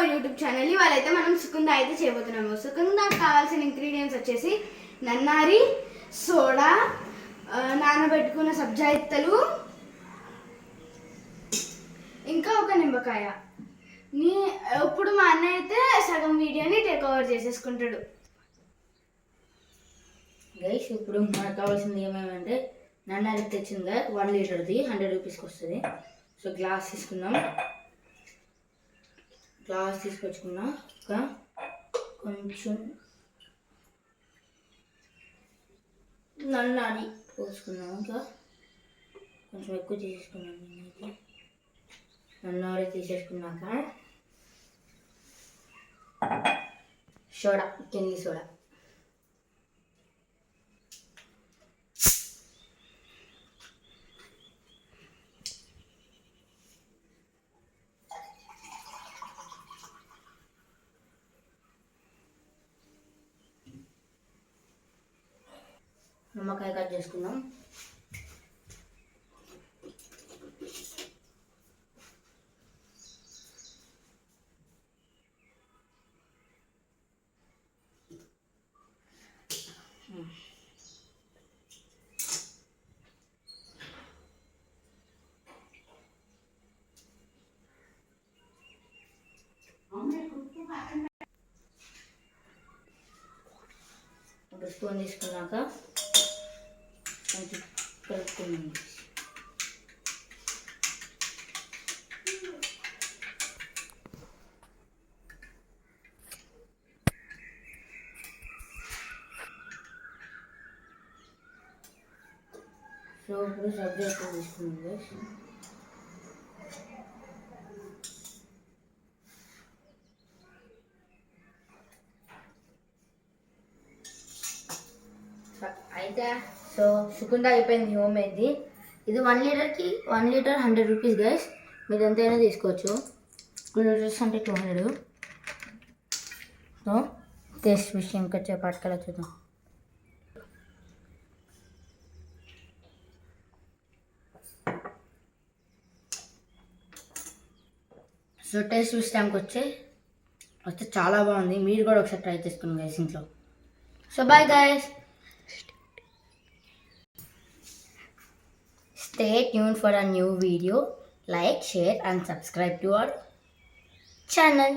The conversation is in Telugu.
Our YouTube channel. ఇవాళైతే మనం సుకుందా అయితే చేయబోతున్నాము. సుకుందాకు కావాల్సిన ఇంగ్రీడియంట్స్ వచ్చేసి నన్నారి, సోడా, నానబెట్టుకున్న సబ్జా ఇత్తలు, ఇంకా ఒక నిమ్మకాయ. ఇప్పుడు మా అన్న అయితే సగం వీడియోని టేక్ ఓవర్ చేసేసుకుంటాడు. గైస్ ఇప్పుడు మనకు కావాల్సింది ఏమేమంటే నన్నారి తెచ్చింది 1 లీటర్ది 100 రూపీస్కి వస్తుంది. సో గ్లాస్ తీసుకుందాం. గ్లాస్ తీసుకొచ్చుకున్నా కొంచెం నన్నారి పోసుకున్నాం. ఇంకా కొంచెం ఎక్కువ తీసేసుకున్నాం. నేనైతే నన్నారి తీసేసుకున్నాక సోడా, కింది సోడా, నిమ్మకాయ కట్ చేసుకుందాం. ఒక స్పూన్ తీసుకున్నాక కొంచెం కలుపుకున్నాం. సో ఇప్పుడు సబ్జా తీసుకున్నాం. అయితే సో సుకుందా అయిపోయింది హోమ్ మేడ్ది. ఇది 1 లీటర్కి 1 లీటర్ 100 రూపీస్ గైస్. మీరు ఎంతైనా తీసుకోవచ్చు. 2 లీటర్స్ అంటే 200. సో టేస్ట్ విషయం కొంచెం పట్టుకల చూద్దాం. సో టేస్ట్ విషయానికి వస్తే చాలా బాగుంది. మీరు కూడా ఒకసారి ట్రై చేసుకోండి గైస్ ఇంట్లో. So bye guys. Stay tuned for a new video. Like, share and subscribe to our channel.